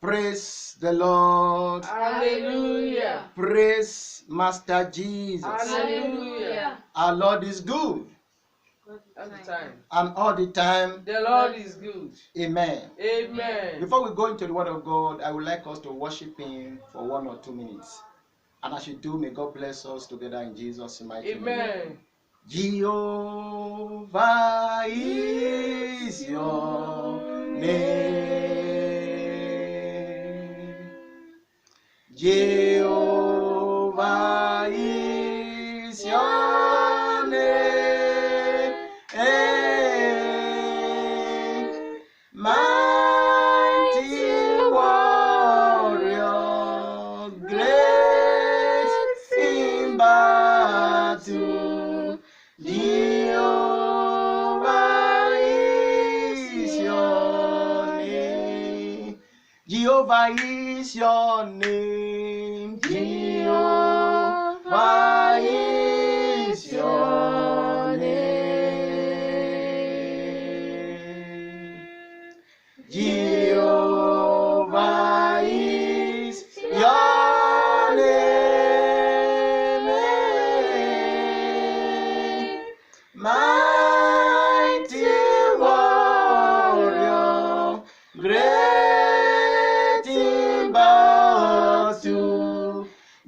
Praise the Lord. Hallelujah. Praise Master Jesus. Hallelujah. Our Lord is good. All the time. And all the time. The Lord is good. Amen. Amen. Before we go into the Word of God, I would like us to worship Him for 1 or 2 minutes. And as you do, may God bless us together in Jesus' mighty name. Amen. Jehovah is your name. Jehovah is your name. Mighty warrior, great in battle. Jehovah is your name. Jehovah is your name. Jehovah is your name. Jehovah is your name. Mighty warrior, great in battle.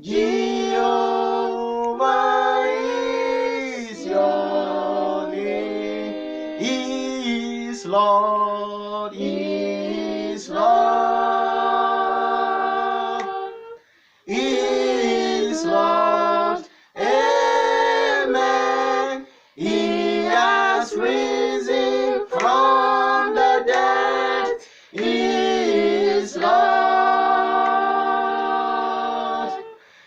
Jehovah is your name. He is Lord, He is Lord, He is Lord. Amen. He has risen from the dead. He is Lord.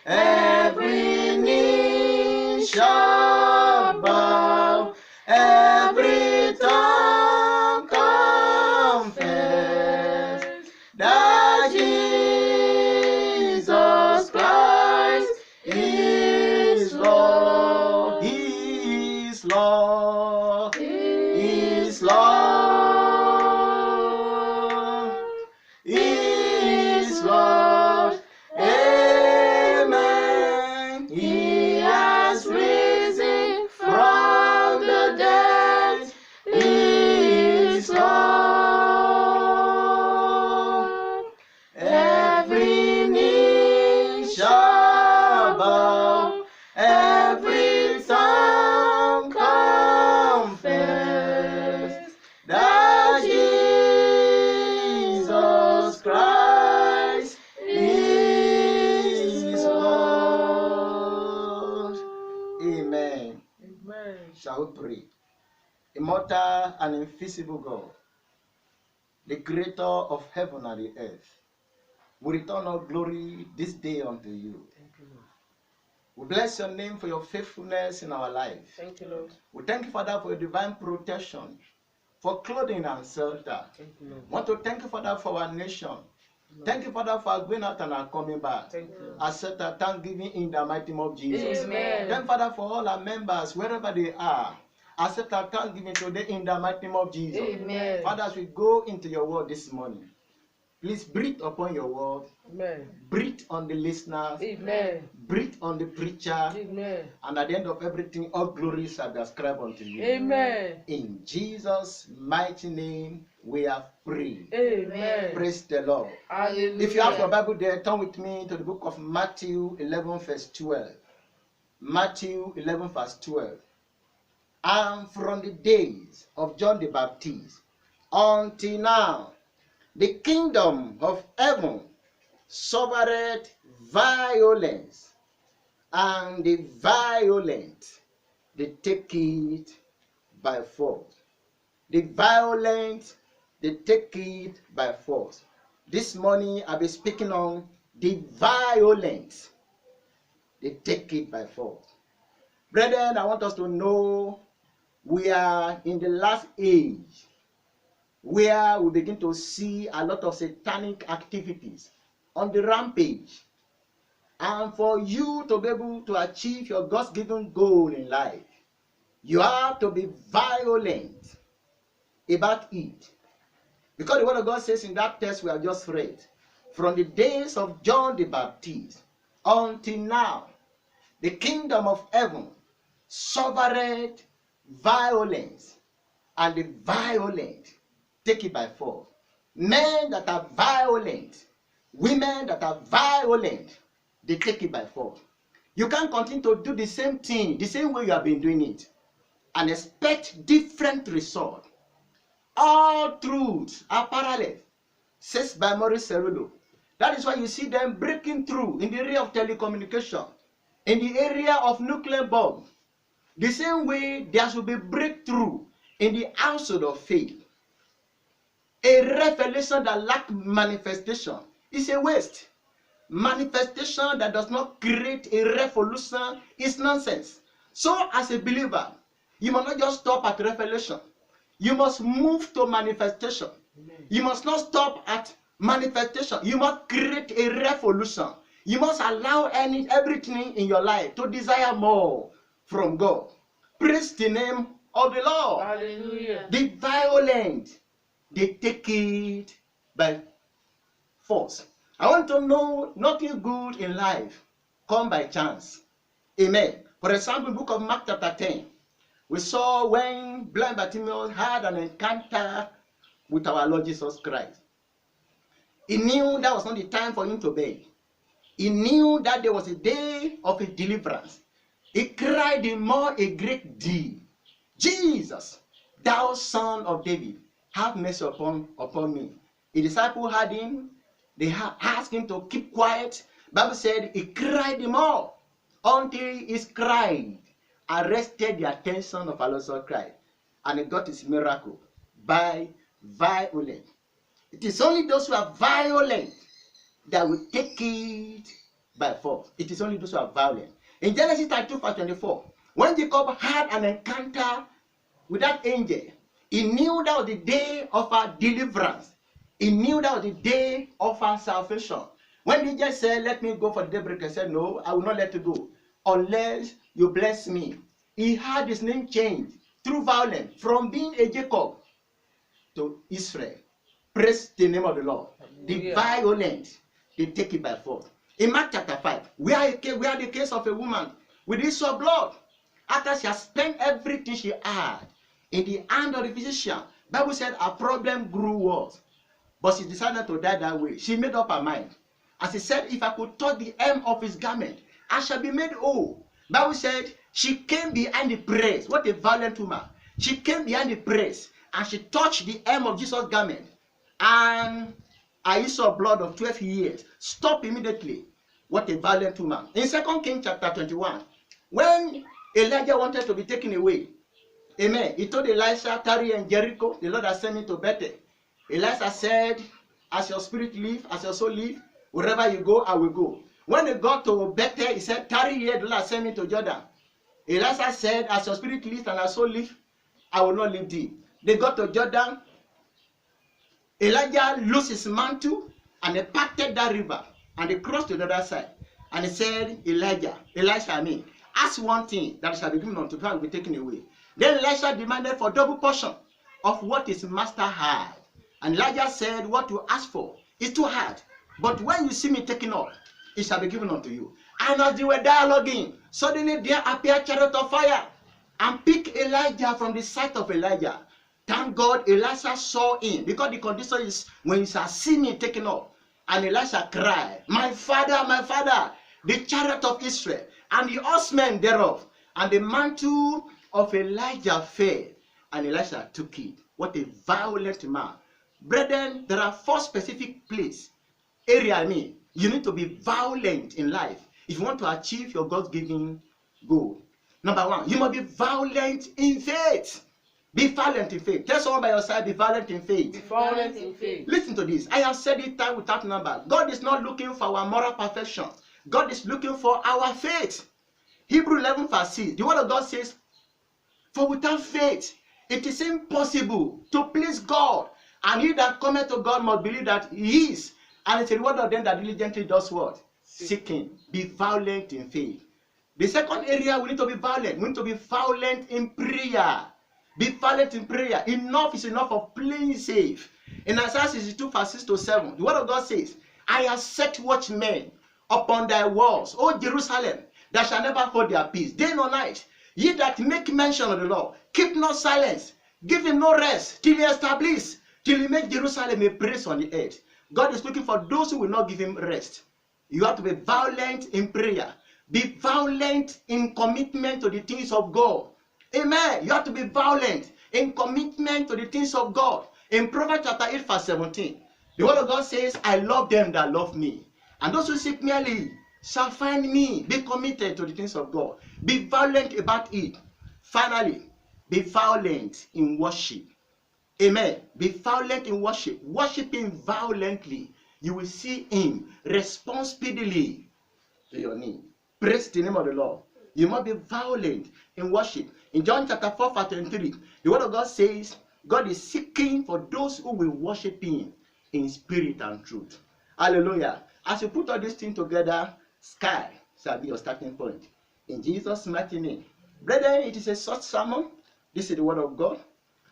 Every knee shall bow, every tongue confess that Jesus Christ is Lord. He is Lord. He is Lord. He is Lord. Amen. He has risen from the dead. He is Lord. Every knee shall bow, every tongue confess that Jesus Christ is Lord. Amen. Amen. Shall we pray? Immortal and invisible God, the creator of heaven and the earth, we return our glory this day unto you. Thank you, Lord. We bless your name for your faithfulness in our life. Thank you, Lord. We thank you, Father, for your divine protection, for clothing and shelter. Thank you, Lord. Want to thank you, Father, for our nation. Thank you, Father, for our going out and our coming back. Thank you, Lord. Accept our thanksgiving in the mighty name of Jesus. Amen. Thank Father for all our members, wherever they are. Accept our thanksgiving today in the mighty name of Jesus. Amen. Father, as we go into your word this morning, please breathe upon your word. Amen. Breathe on the listeners. Amen. Breathe on the preacher. Amen. And at the end of everything, all glory shall be ascribed unto you. Amen. In Jesus' mighty name, we have prayed. Amen. Praise the Lord. Hallelujah. If you have your Bible there, turn with me to the book of Matthew 11, verse 12. Matthew 11, verse 12. And from the days of John the Baptist until now, the kingdom of heaven suffereth violence, and the violent they take it by force. The violent they take it by force. This morning I'll be speaking on the violent they take it by force. Brethren, I want us to know we are in the last age where we begin to see a lot of satanic activities on the rampage. And for you to be able to achieve your God-given goal in life, you have to be violent about it. Because the word of God says in that text we have just read, from the days of John the Baptist until now, the kingdom of heaven suffered violence, and the violent take it by force. Men that are violent, women that are violent, they take it by force. You can't continue to do the same thing, the same way you have been doing it, and expect different results. All truths are parallel, says by Maurice Cerullo. That is why you see them breaking through in the area of telecommunication, in the area of nuclear bomb. The same way there should be breakthrough in the household of faith. A revelation that lacks manifestation is a waste. Manifestation that does not create a revolution is nonsense. So as a believer, you must not just stop at revelation. You must move to manifestation. Amen. You must not stop at manifestation. You must create a revolution. You must allow everything in your life to desire more from God. Praise the name of the Lord. Hallelujah. The violent, they take it by force. I want to know nothing good in life come by chance. Amen. For example, in the book of Mark chapter 10, we saw when blind Bartimaeus had an encounter with our Lord Jesus Christ. He knew that was not the time for him to beg. He knew that there was a day of his deliverance. He cried the more a great deal. Jesus, thou son of David, have mercy upon me. The disciple had him. They asked him to keep quiet. Bible said he cried the more until his cry arrested the attention of our Lord Jesus Christ. And he got his miracle by violence. It is only those who are violent that will take it by force. It is only those who are violent. In Genesis 32 verse 24, when Jacob had an encounter with that angel, he knew that was the day of our deliverance. He knew that was the day of our salvation. When the angel said, let me go for the daybreak, he said, no, I will not let you go unless you bless me. He had his name changed through violence from being a Jacob to Israel. Praise the name of the Lord. The violent, they take it by force. In Mark chapter 5, we are the case of a woman with the issue of blood. After she has spent everything she had in the hand of the physician, Bible said her problem grew worse. But she decided to die that way. She made up her mind. And she said, if I could touch the hem of his garment, I shall be made whole. Bible said she came behind the press. What a violent woman. She came behind the press and she touched the hem of Jesus' garment. And her issue of blood of 12 years stopped immediately. What a violent woman. In 2 Kings chapter 21, when Elijah wanted to be taken away, amen, he told Elisha, tarry in Jericho, the Lord has sent me to Bethel. Elisha said, as your spirit live, as your soul live, wherever you go, I will go. When they got to Bethel, he said, tarry here, the Lord has sent me to Jordan. Elisha said, as your spirit lives and as soul live, I will not leave thee. They got to Jordan. Elijah loosed his mantle and they parted that river and they crossed to the other side. And he said, Elisha, ask one thing that shall be given unto you and will be taken away. Then Elisha demanded for double portion of what his master had. And Elijah said, what you ask for is too hard. But when you see me taken up, it shall be given unto you. And as they were dialoguing, suddenly there appeared a chariot of fire and picked Elijah from the sight of Elijah. Thank God Elisha saw him, because the condition is when you shall see me taken up. And Elisha cried, my father, the chariot of Israel, and the horsemen thereof. And the mantle of Elijah fell, and Elisha took it. What a violent man. Brethren, there are 4 specific places, area you need to be violent in life if you want to achieve your God-given goal. Number 1, you must be violent in faith. Be violent in faith. Tell someone by your side, be violent in faith. Be violent in faith. Listen to this. I have said it time without number. God is not looking for our moral perfection. God is looking for our faith. Hebrews 11 verse 6. The word of God says, for without faith, it is impossible to please God. And he that cometh to God must believe that he is. And it's a reward of them that diligently does what? Seeking. Be violent in faith. The second area, we need to be violent. We need to be violent in prayer. Be violent in prayer. Enough is enough of playing safe. In Isaiah 62 verse 6 to 7, the word of God says, I have set watchmen upon thy walls, O Jerusalem, that shall never hold their peace, day nor night. Ye that make mention of the Lord, keep not silence, give him no rest, till he establish, till he make Jerusalem a praise on the earth. God is looking for those who will not give him rest. You have to be violent in prayer. Be violent in commitment to the things of God. Amen. You have to be violent in commitment to the things of God. In Proverbs chapter 8 verse 17, the word of God says, I love them that love me. And those who seek me early shall find me. Be committed to the things of God. Be violent about it. Finally, be violent in worship. Amen. Be violent in worship. Worship him violently. You will see him respond speedily to your need. Praise the name of the Lord. You must be violent in worship. In John chapter 4 verse 23, the word of God says, God is seeking for those who will worship him in spirit and truth. Hallelujah. As you put all these things together, sky shall be your starting point. In Jesus' mighty name. Brethren, it is a short sermon. This is the word of God.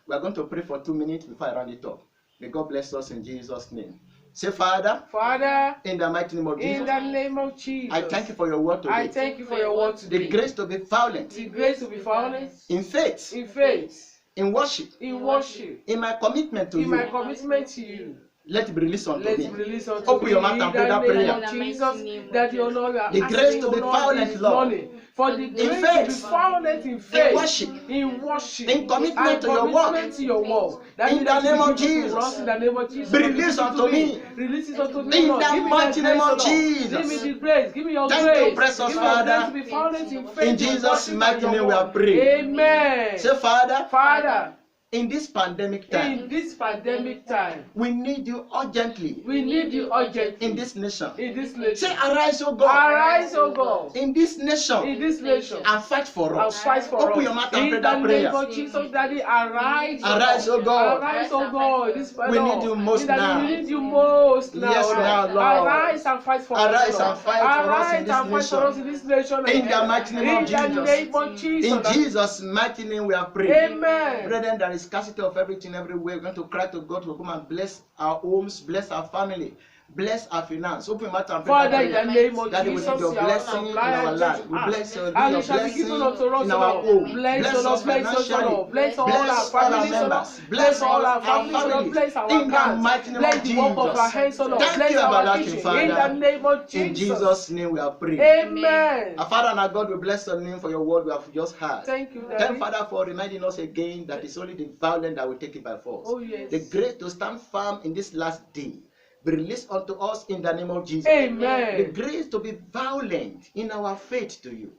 We are going to pray for 2 minutes before I round it up. May God bless us in Jesus' name. Say, Father, Father, in the mighty name of Jesus, in the name of Jesus, I thank you for your word today. I thank you for your word The today. grace to be violent The grace to be violent in faith, in faith, in worship, in worship, in my commitment to in my you. commitment to you. Let it be released unto Let me. it be released unto Open me your mouth and pray that in the name prayer. of Jesus, that your Lord, The grace to be violent, Lord, for the grace faith, to be violent in faith, worship, in worship, in commitment and to your commitment work. to your work. That In the is name of given to Jesus. us, in the name of Jesus, Be released unto me. Release it unto me, In Lord. the Give me mighty that name grace, of Lord. Jesus. Give me the grace. Give me your Thank you, grace. precious Give me your Father. grace to be violent in faith, In Jesus' worship, mighty and your name we work. are praying. Amen. Say, Father, Father, in this pandemic time, in this pandemic time, we need you urgently we need you urgently in this nation. in this nation. Say, arise, O God, Arise, O God, in this nation in this nation, and fight for and us. fight for Open us. your mouth and pray In that the prayer. name of Jesus, Daddy, arise, Arise, O God. Arise, O God, this We need you most now. We need you most now. Yes, Lord. now, Lord. Arise and fight for Arise us, Lord. and fight for us in Arise and fight this for us nation. in this nation. In the mighty name of In the Jesus. name of Jesus. In Jesus' mighty name we are praying. Amen. Brethren, there is scarcity of everything everywhere. We're going to cry to God to come and bless our homes, bless our family, bless our finance. Open your mouth and pray. Father, in the name of Daddy, we Jesus, need your you are blessing in our life. We bless your, and your it shall be blessing given unto us, in our Lord. home. Bless Bless us, us bless us, financially. Lord. Bless all Bless our all our families, Lord. members. Bless all our families. families, Lord. Bless our In the cars. mighty name Bless of the work of our Jesus. hands, Lord. Thank Bless you, our everlasting kitchen. Father. In the name of Jesus. In Jesus' name we are praying. Amen. Our Father and our God, we bless your name for your word we have just heard. Thank you, Daddy. Thank Father for reminding us again that it's only the violent that will take it by force. Oh, yes. The grace to stand firm in this last day be released unto us in the name of Jesus. Amen. The grace to be violent in our faith to you,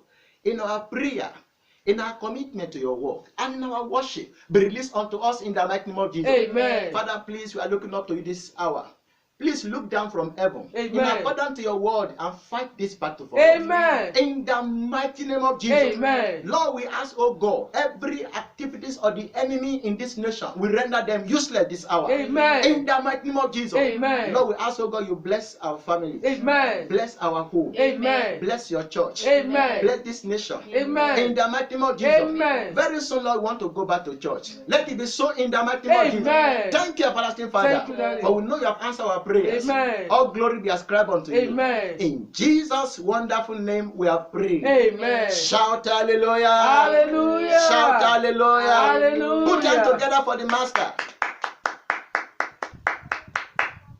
in our prayer, in our commitment to your work, and in our worship be released unto us in the mighty name of Jesus. Amen. Father, please, we are looking up to you this hour. Please look down from heaven in Amen. accordance to your word and fight this battle for us. Amen. In the mighty name of Jesus. Amen. Lord, we ask, oh God, every activities of the enemy in this nation, we render them useless this hour. Amen. In the mighty name of Jesus. Amen. Lord, we ask, oh God, you bless our families. Amen. Bless our home. Amen. Bless your church. Amen. Bless this nation. Amen. In the mighty name of Jesus. Amen. Very soon, Lord, we want to go back to church. Let it be so in the mighty name of Jesus. Amen. Thank you, everlasting Father. Thank you, Daddy. For we know you have answered our prayers. Amen. All glory be ascribed unto you. Amen. In Jesus' wonderful name we have prayed. Amen. Shout hallelujah. Hallelujah. Shout hallelujah. Hallelujah. Put them together for the Master.